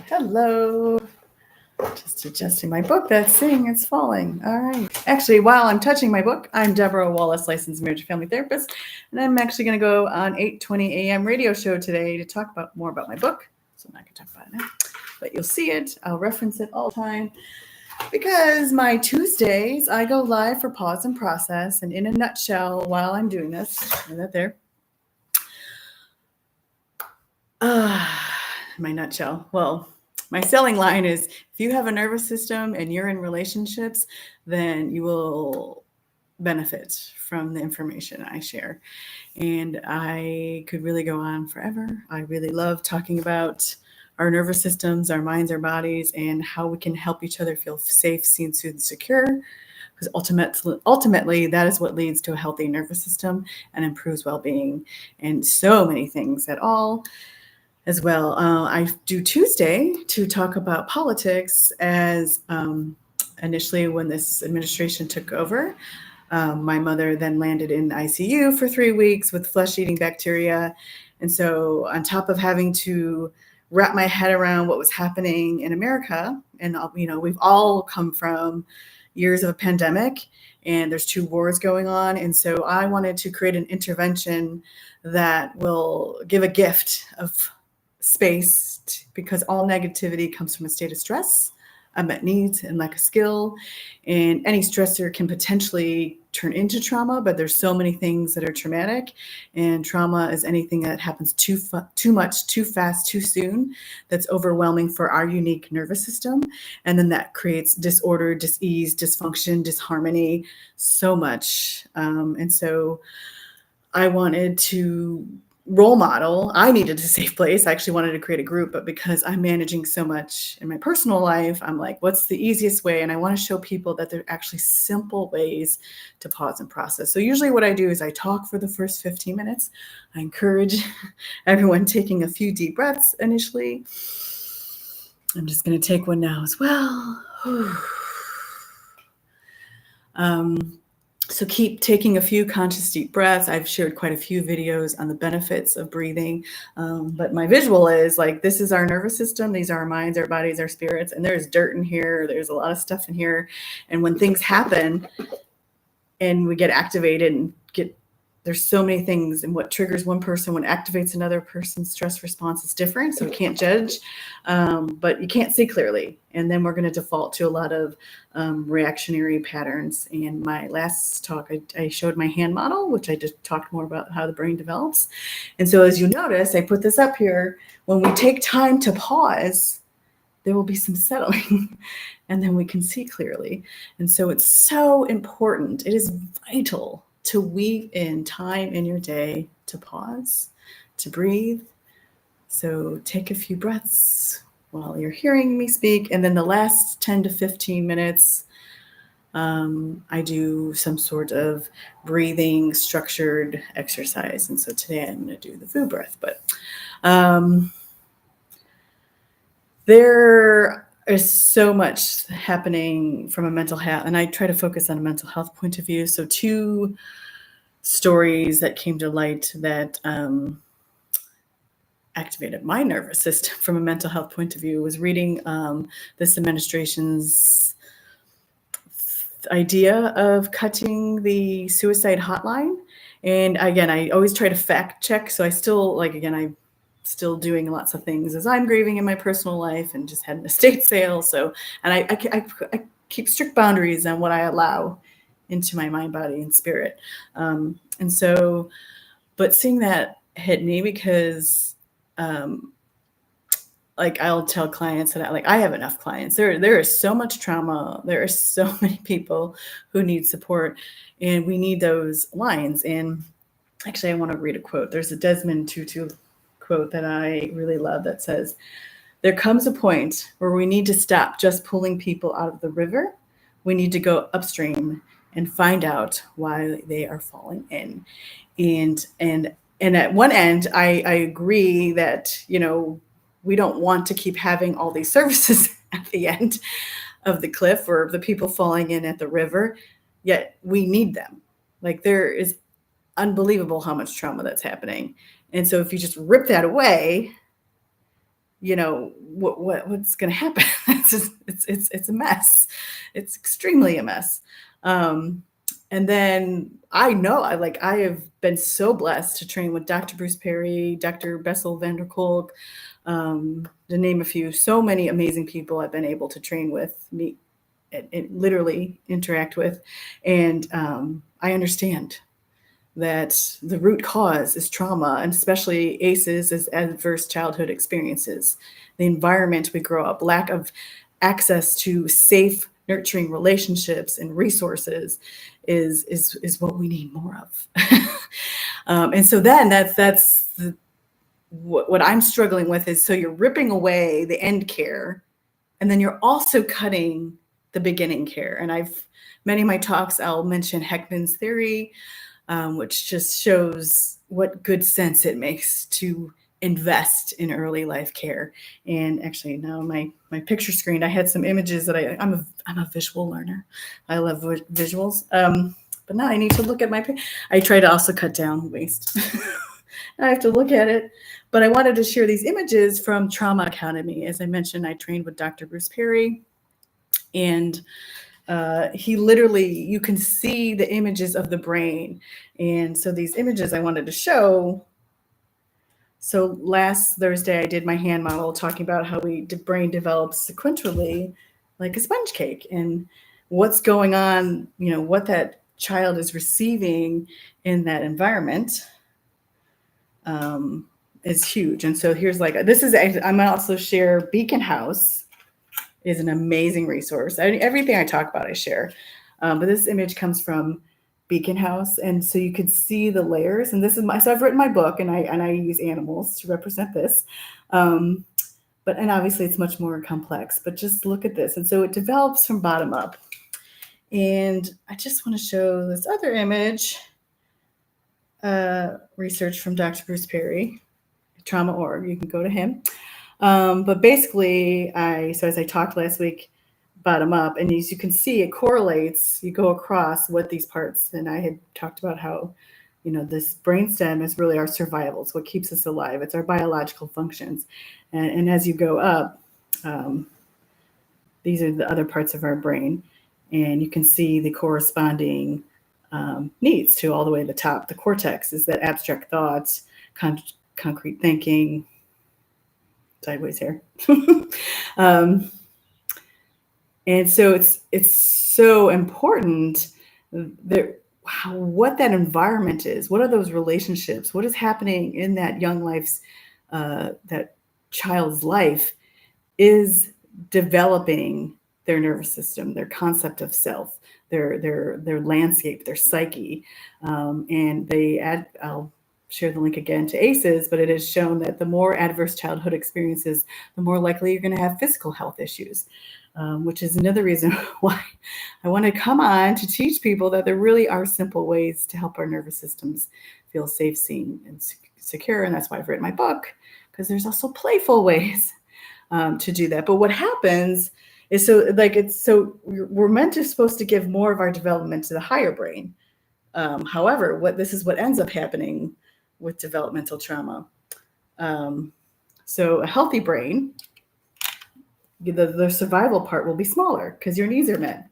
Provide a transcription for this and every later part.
Hello. Just adjusting my book that's sitting, it's falling. All right. Actually, while I'm touching my book, I'm Debra, Wallace, licensed marriage and family therapist, and I'm actually going to go on 8:20 a.m. radio show today to talk more about my book. So I'm not going to talk about it now, but you'll see it. I'll reference it all the time because my Tuesdays, I go live for pause and process. And in a nutshell, while I'm doing this, that there. My nutshell. Well, my selling line is if you have a nervous system and you're in relationships, then you will benefit from the information I share. And I could really go on forever. I really love talking about our nervous systems, our minds, our bodies, and how we can help each other feel safe, seen, soothed, secure. Because ultimately, that is what leads to a healthy nervous system and improves well-being and so many things at all. As well, I do Tuesday to talk about politics as initially when this administration took over. My mother then landed in ICU for 3 weeks with flesh-eating bacteria. And so on top of having to wrap my head around what was happening in America, and we've all come from years of a pandemic, and there's 2 wars going on. And so I wanted to create an intervention that will give a gift of space because all negativity comes from a state of stress, unmet needs, and lack of skill. And any stressor can potentially turn into trauma, but there's so many things that are traumatic. And trauma is anything that happens too much, too fast, too soon, that's overwhelming for our unique nervous system. And then that creates disorder, dis-ease, dysfunction, disharmony, so much. And so I wanted to role model. I needed a safe place. I actually wanted to create a group, but because I'm managing so much in my personal life, I'm like, what's the easiest way? And I want to show people that there are actually simple ways to pause and process. So usually what I do is I talk for the first 15 minutes. I encourage everyone taking a few deep breaths initially. I'm just going to take one now as well. So keep taking a few conscious deep breaths. I've shared quite a few videos on the benefits of breathing. But my visual is like, this is our nervous system. These are our minds, our bodies, our spirits. And there's dirt in here. There's a lot of stuff in here. And when things happen and we get activated and there's so many things, and what triggers one person, what activates another person's stress response is different. So we can't judge, but you can't see clearly. And then we're going to default to a lot of reactionary patterns. And my last talk, I showed my hand model, which I just talked more about how the brain develops. And so as you notice, I put this up here. When we take time to pause, there will be some settling and then we can see clearly. And so it's so important. It is vital to weave in time in your day to pause, to breathe. So take a few breaths while you're hearing me speak. And then the last 10 to 15 minutes, I do some sort of breathing structured exercise. And so today I'm going to do the Voo Breath. But there is so much happening from a mental health, and I try to focus on a mental health point of view. So 2 stories that came to light that activated my nervous system from a mental health point of view was reading this administration's idea of cutting the suicide hotline. And again, I always try to fact check. So I still, I'm still doing lots of things as I'm grieving in my personal life and just had an estate sale. So, and I keep strict boundaries on what I allow into my mind, body, and spirit. And so, but seeing that hit me because, I'll tell clients that I have enough clients. There is so much trauma. There are so many people who need support, and we need those lines. And actually, I want to read a quote. There's a Desmond Tutu quote that I really love that says, "There comes a point where we need to stop just pulling people out of the river. We need to go upstream and find out why they are falling in." And at one end, I agree that, we don't want to keep having all these services at the end of the cliff or the people falling in at the river, yet we need them. There is unbelievable how much trauma that's happening. And so if you just rip that away, what's going to happen. It's a mess. It's extremely a mess. And then I have been so blessed to train with Dr. Bruce Perry, Dr. Bessel van der Kolk, to name a few. So many amazing people I've been able to train with, meet, and literally interact with. And I understand that the root cause is trauma, and especially ACEs as adverse childhood experiences. The environment we grow up, lack of access to safe, nurturing relationships and resources is what we need more of. And so then what I'm struggling with is, so you're ripping away the end care, and then you're also cutting the beginning care. And many of my talks, I'll mention Heckman's theory, which just shows what good sense it makes to invest in early life care. And actually, now my picture screen, I had some images that I'm a visual learner. I love visuals. But now I need to look at I try to also cut down waste. I have to look at it. But I wanted to share these images from Trauma Academy. As I mentioned, I trained with Dr. Bruce Perry, and he literally, you can see the images of the brain. And so these images I wanted to show. So last Thursday, I did my hand model talking about how the brain develops sequentially like a sponge cake, and what's going on, what that child is receiving in that environment is huge. And so I'm going to also share Beacon House is an amazing resource. Everything I talk about, I share. But this image comes from Beacon House. And so you can see the layers. And so I've written my book, and I use animals to represent this. And obviously it's much more complex, but just look at this. And so it develops from bottom up. And I just want to show this other image, research from Dr. Bruce Perry, Trauma.org. You can go to him. But basically, as I talked last week, bottom up, and as you can see, it correlates. You go across what these parts, and I had talked about how, this brainstem is really our survival. It's what keeps us alive. It's our biological functions. And as you go up, these are the other parts of our brain, and you can see the corresponding needs to all the way to the top. The cortex is that abstract thoughts, concrete thinking, sideways here. And so it's so important what that environment is. What are those relationships? What is happening in that young life's, that child's life is developing their nervous system, their concept of self, their landscape, their psyche. And I'll share the link again to ACEs, but it has shown that the more adverse childhood experiences, the more likely you're going to have physical health issues, which is another reason why I want to come on to teach people that there really are simple ways to help our nervous systems feel safe, seen, and secure. And that's why I've written my book, because there's also playful ways to do that. But what happens is, we're supposed to give more of our development to the higher brain. However, this is what ends up happening with developmental trauma. So a healthy brain, the survival part will be smaller because your needs are met.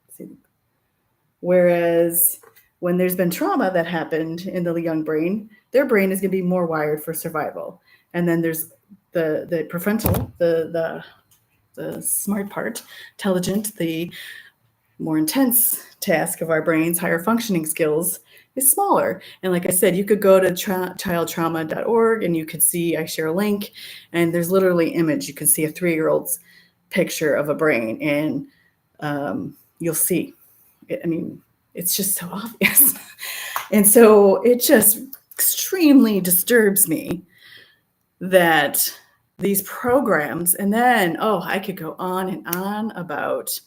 Whereas when there's been trauma that happened in the young brain, their brain is going to be more wired for survival. And then there's the prefrontal, the smart part, intelligent, the more intense task of our brains, higher functioning skills, is smaller. And like I said, you could go to childtrauma.org and you could see, I share a link, and there's literally image. You can see a 3-year-old's picture of a brain, and you'll see. It's just so obvious. And so it just extremely disturbs me that these programs, and then, I could go on and on about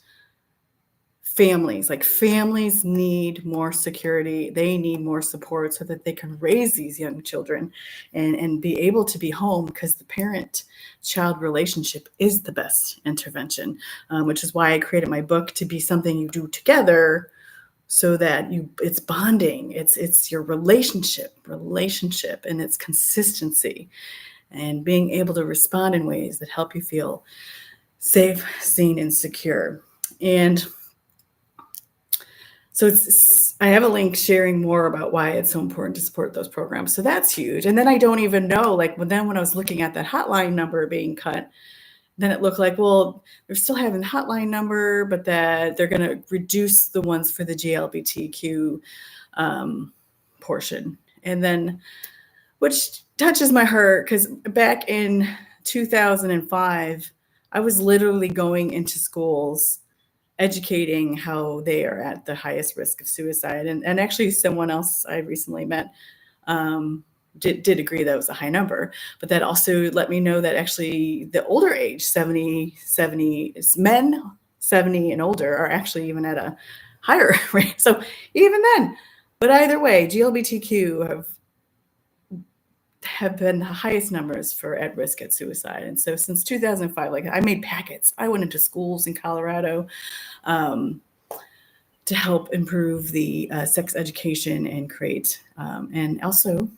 families. Like, families need more security. They need more support so that they can raise these young children and be able to be home, because the parent-child relationship is the best intervention, which is why I created my book to be something you do together, so that it's bonding. It's your relationship and its consistency. and being able to respond in ways that help you feel safe, seen, and secure. And so I have a link sharing more about why it's so important to support those programs. So that's huge. And then I don't even know, like when I was looking at that hotline number being cut, then it looked like, well, they're still having the hotline number, but that they're going to reduce the ones for the GLBTQ portion. And then, which touches my heart, because back in 2005, I was literally going into schools educating how they are at the highest risk of suicide. And actually someone else I recently met did agree that was a high number, but that also let me know that actually the older age, 70 men 70 and older are actually even at a higher rate. So even then, but either way, GLBTQ have been the highest numbers for at risk at suicide. And so since 2005, like I made packets. I went into schools in Colorado to help improve the sex education and create, and also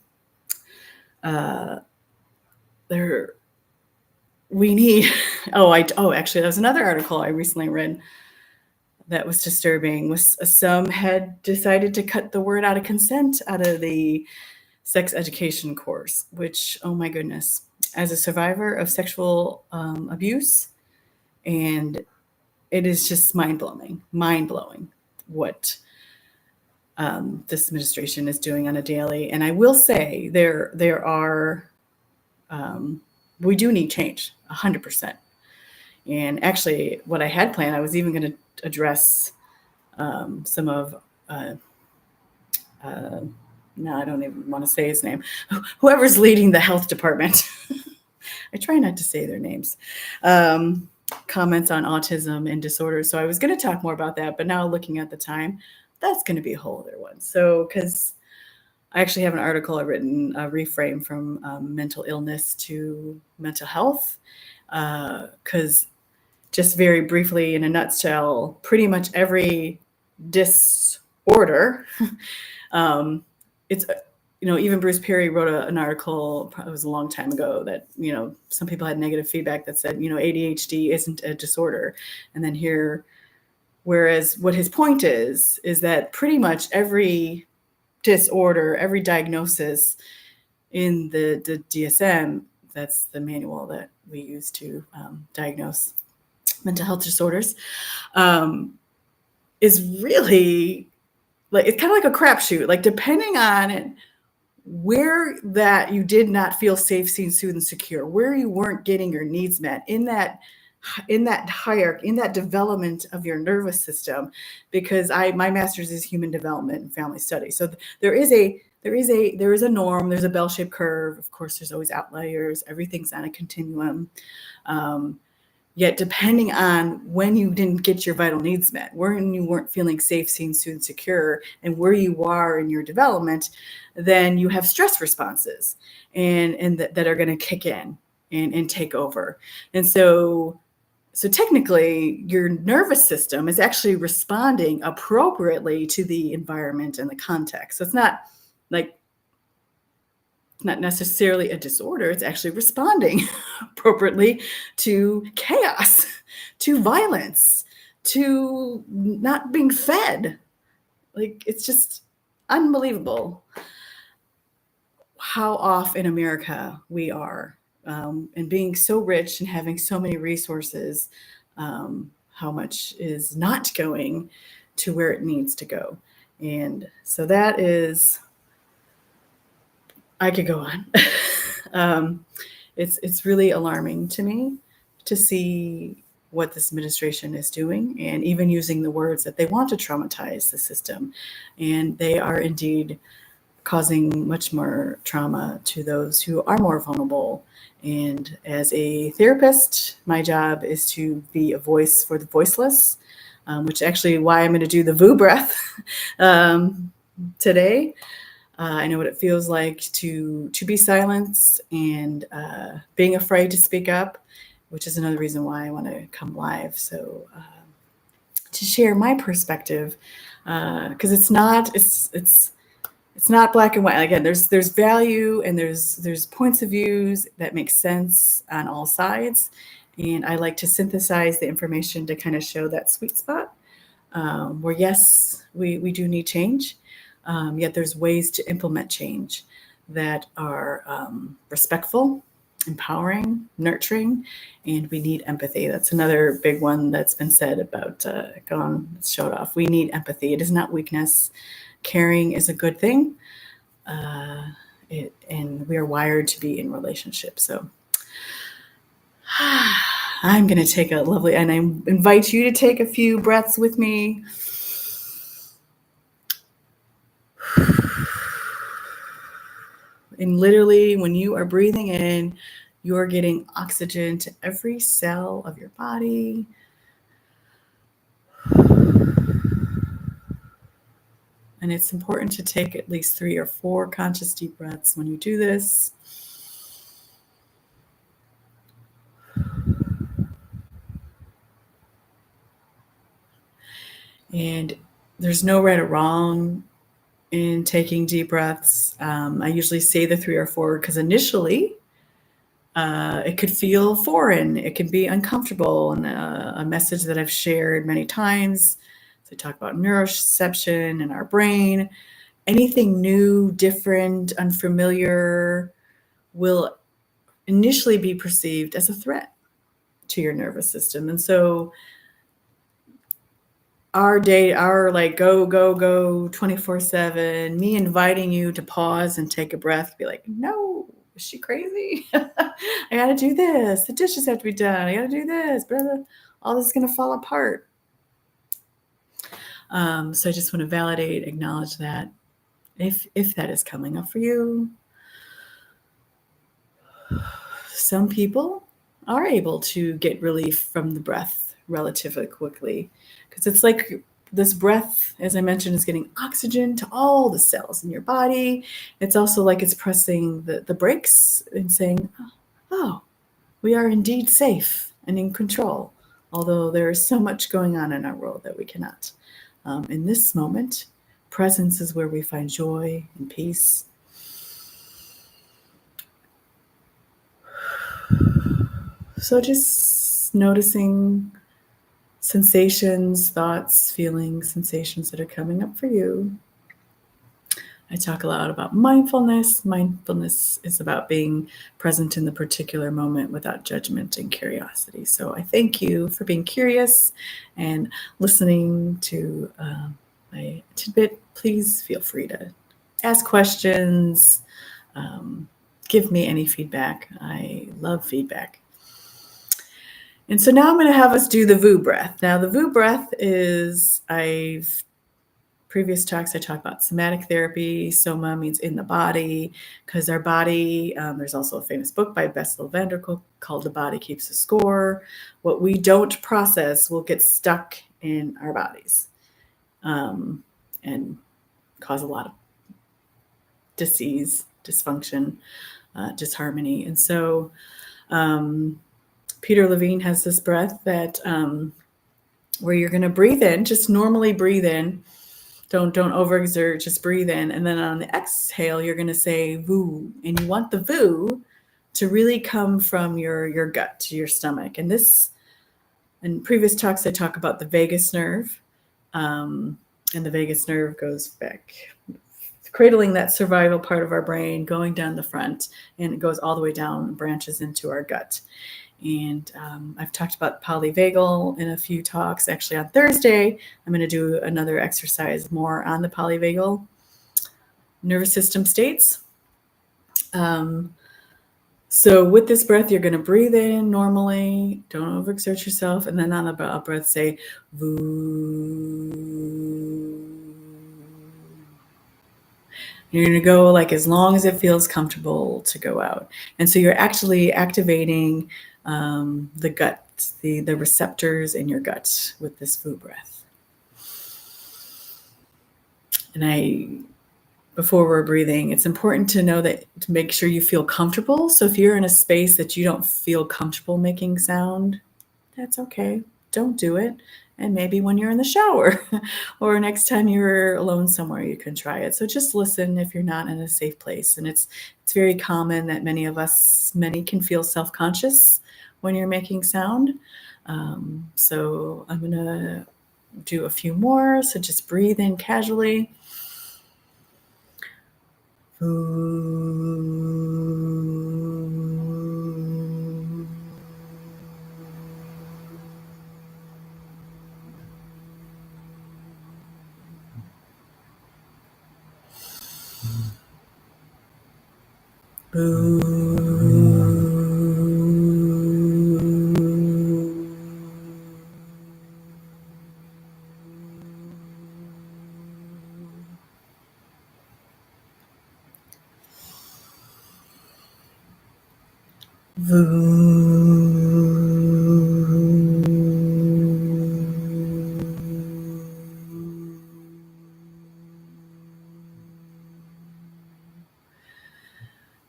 we need, actually, there was another article I recently read that was disturbing. Was some had decided to cut the word out of consent out of the sex education course, which, oh my goodness, as a survivor of sexual abuse, and it is just mind-blowing what this administration is doing on a daily. And I will say there are, we do need change, 100%. And actually what I had planned, I was even going to address some of, no, I don't even want to say his name, whoever's leading the health department. I try not to say their names. Comments on autism and disorders. So I was going to talk more about that, but now looking at the time, that's going to be a whole other one. So, because I actually have an article I've written, Reframe from mental illness to mental health. Because just very briefly, in a nutshell, pretty much every disorder, it's, even Bruce Perry wrote an article, it was a long time ago, that, some people had negative feedback that said, ADHD isn't a disorder. And then whereas what his point is that pretty much every disorder, every diagnosis in the DSM, that's the manual that we use to diagnose mental health disorders, is really like, it's kind of like a crapshoot, like depending on where that you did not feel safe, seen, soothed, and secure, where you weren't getting your needs met in that hierarchy, in that development of your nervous system, because my master's is human development and family studies. So there is a norm, there's a bell-shaped curve. Of course, there's always outliers. Everything's on a continuum. Yet depending on when you didn't get your vital needs met, when you weren't feeling safe, seen, soothed, secure, and where you are in your development, then you have stress responses and that are going to kick in and take over. And so technically your nervous system is actually responding appropriately to the environment and the context. So it's not necessarily a disorder. It's actually responding appropriately to chaos, to violence, to not being fed. Like, it's just unbelievable how off in America we are, and being so rich and having so many resources, how much is not going to where it needs to go. And so that is, I could go on. It's really alarming to me to see what this administration is doing, and even using the words that they want to traumatize the system. And they are indeed causing much more trauma to those who are more vulnerable. And as a therapist, my job is to be a voice for the voiceless, which actually why I'm going to do the Voo Breath today. I know what it feels like to be silenced and being afraid to speak up, which is another reason why I want to come live. So to share my perspective, because it's it's not black and white. Again, there's value and there's points of views that make sense on all sides. And I like to synthesize the information to kind of show that sweet spot where yes, we do need change, yet there's ways to implement change that are respectful, empowering, nurturing, and we need empathy. That's another big one that's been said about let's show it off. We need empathy. It is not weakness. Caring is a good thing. And we are wired to be in relationships. So I'm going to take a lovely, and I invite you to take a few breaths with me. And literally, when you are breathing in, you're getting oxygen to every cell of your body. And it's important to take at least 3 or 4 conscious deep breaths when you do this. And there's no right or wrong in taking deep breaths. I usually say the 3 or 4 because initially it could feel foreign. It can be uncomfortable. And a message that I've shared many times. So I talk about neuroception in our brain. Anything new, different, unfamiliar will initially be perceived as a threat to your nervous system. And so our like go 24/7, me inviting you to pause and take a breath, be like, no, is she crazy? I gotta do this. The dishes have to be done. I gotta do this, brother. All this is gonna fall apart. So I just want to validate, acknowledge that if that is coming up for you. Some people are able to get relief from the breath relatively quickly because it's like this breath, as I mentioned, is getting oxygen to all the cells in your body. It's also like it's pressing the brakes and saying, oh, we are indeed safe and in control, although there is so much going on in our world that we cannot. In this moment, presence is where we find joy and peace. So just noticing sensations, thoughts, feelings, sensations that are coming up for you. I talk a lot about mindfulness. Mindfulness is about being present in the particular moment without judgment and curiosity. So I thank you for being curious and listening to my tidbit. Please feel free to ask questions, give me any feedback. I love feedback. And so now I'm going to have us do the Voo Breath. Now the Voo Breath is, previous talks I talked about somatic therapy. Soma means in the body, because our body, there's also a famous book by Bessel van der Kolk called The Body Keeps a Score. What we don't process will get stuck in our bodies and cause a lot of disease, dysfunction, disharmony. And so Peter Levine has this breath that where you're going to breathe in, just normally breathe in. Don't overexert, just breathe in. And then on the exhale, you're going to say voo. And you want the voo to really come from your gut to your stomach. And this, in previous talks, I talk about the vagus nerve. And the vagus nerve goes back, cradling that survival part of our brain, going down the front, and it goes all the way down and branches into our gut. And I've talked about polyvagal in a few talks. Actually, on Thursday, I'm going to do another exercise more on the polyvagal nervous system states. So with this breath, you're going to breathe in normally. Don't overexert yourself. And then on the out breath, say, voo. You're going to go like as long as it feels comfortable to go out. And so you're actually activating the gut, the receptors in your gut with this Voo breath. And before we're breathing, it's important to know that to make sure you feel comfortable. So if you're in a space that you don't feel comfortable making sound, that's okay. Don't do it. and maybe when you're in the shower or next time you're alone somewhere, you can try it. So just listen if you're not in a safe place. And it's very common that many can feel self-conscious when you're making sound. So I'm going to do a few more. So just breathe in casually.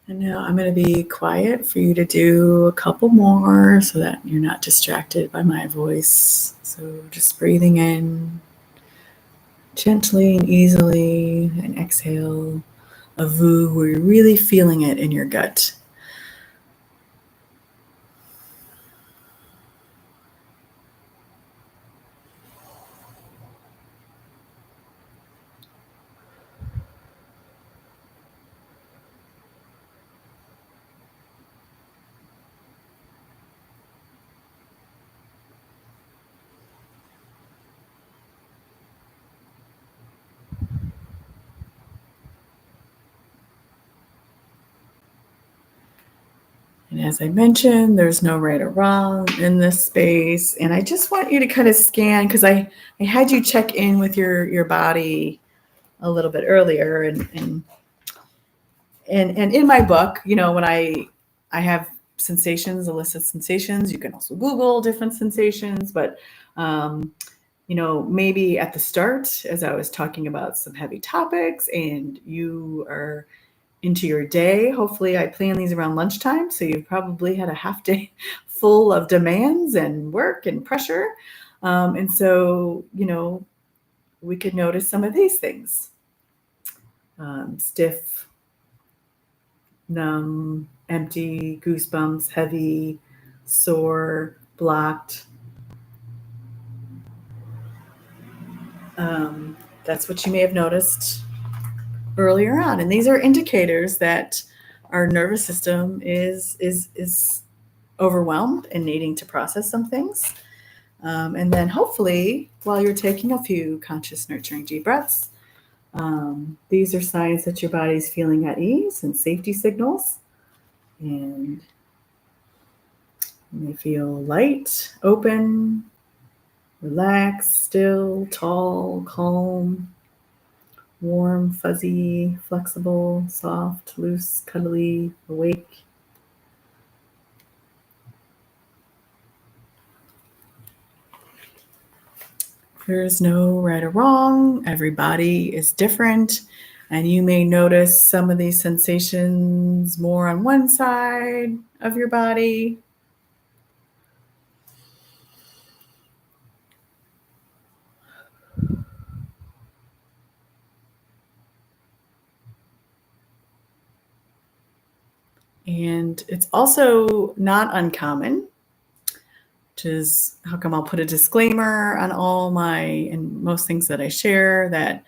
And now I'm going to be quiet for you to do a couple more so that you're not distracted by my voice. So just breathing in gently and easily, and exhale a Voo where you're really feeling it in your gut. And as I mentioned, there's no right or wrong in this space. And I just want you to kind of scan, because I had you check in with your body a little bit earlier. And in my book, when I have sensations, elicit sensations, you can also Google different sensations. But, maybe at the start, as I was talking about some heavy topics and you are into your day. Hopefully I plan these around lunchtime. So you've probably had a half day full of demands and work and pressure. And so, we could notice some of these things. Stiff, numb, empty, goosebumps, heavy, sore, blocked. That's what you may have noticed earlier on. And these are indicators that our nervous system is overwhelmed and needing to process some things. And then hopefully, while you're taking a few conscious, nurturing deep breaths, these are signs that your body's feeling at ease and safety signals. And you may feel light, open, relaxed, still, tall, calm, warm, fuzzy, flexible, soft, loose, cuddly, awake. There's no right or wrong. Every body is different. And you may notice some of these sensations more on one side of your body. And it's also not uncommon, which is how come I'll put a disclaimer on all and most things that I share, that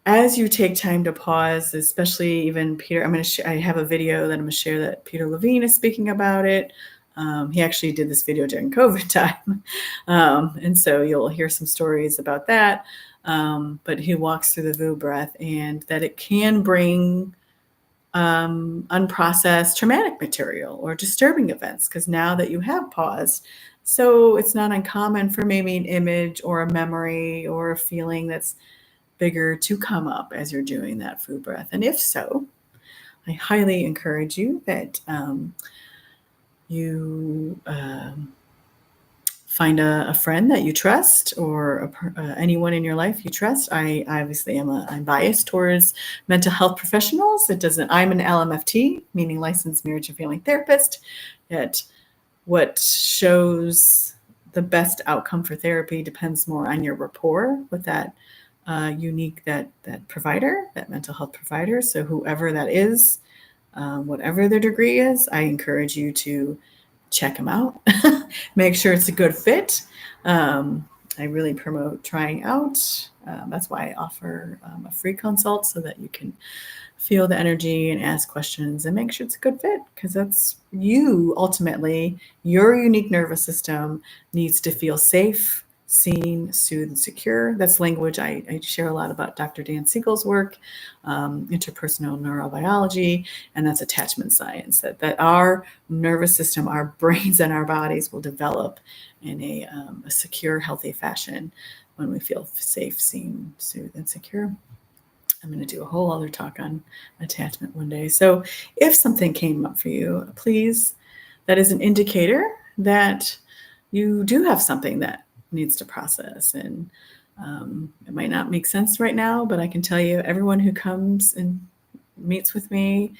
as you take time to pause, especially even Peter, I have a video that I'm going to share that Peter Levine is speaking about it. He actually did this video during COVID time. And so you'll hear some stories about that. But he walks through the Voo Breath, and that it can bring unprocessed traumatic material or disturbing events, because now that you have paused, so it's not uncommon for maybe an image or a memory or a feeling that's bigger to come up as you're doing that Voo Breath. And if so, I highly encourage you that you find a friend that you trust, or anyone in your life you trust. I obviously I'm biased towards mental health professionals. I'm an LMFT, meaning licensed marriage and family therapist. That what shows the best outcome for therapy depends more on your rapport with that that provider, that mental health provider. So whoever that is, whatever their degree is, I encourage you to check them out. Make sure it's a good fit. I really promote trying out. That's why I offer a free consult so that you can feel the energy and ask questions and make sure it's a good fit, because that's you ultimately. Your unique nervous system needs to feel safe, seen, soothed, and secure. That's language I share a lot about Dr. Dan Siegel's work, interpersonal neurobiology, and that's attachment science, that our nervous system, our brains and our bodies will develop in a secure, healthy fashion when we feel safe, seen, soothed, and secure. I'm going to do a whole other talk on attachment one day. So if something came up for you, please, that is an indicator that you do have something that needs to process. And it might not make sense right now, but I can tell you, everyone who comes and meets with me,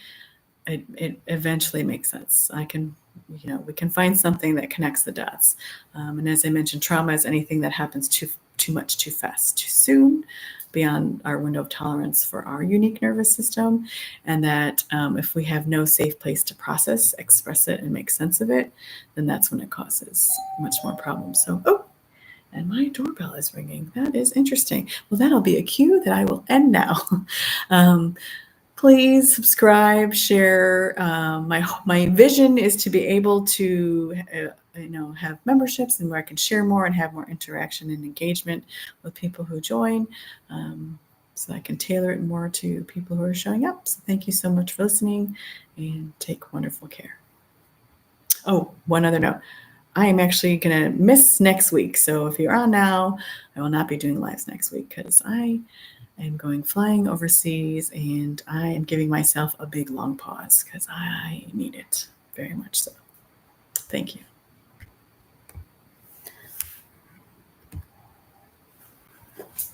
it eventually makes sense. We can find something that connects the dots. And as I mentioned, trauma is anything that happens too much, too fast, too soon, beyond our window of tolerance for our unique nervous system. And that if we have no safe place to process, express it, and make sense of it, then that's when it causes much more problems. So, and my doorbell is ringing. That is interesting. Well, that'll be a cue that I will end now. Please subscribe, share. My vision is to be able to have memberships and where I can share more and have more interaction and engagement with people who join, so I can tailor it more to people who are showing up. So thank you so much for listening, and take wonderful care. Oh, one other note. I am actually going to miss next week. So if you're on now, I will not be doing lives next week because I am going flying overseas, and I am giving myself a big long pause because I need it very much so. Thank you.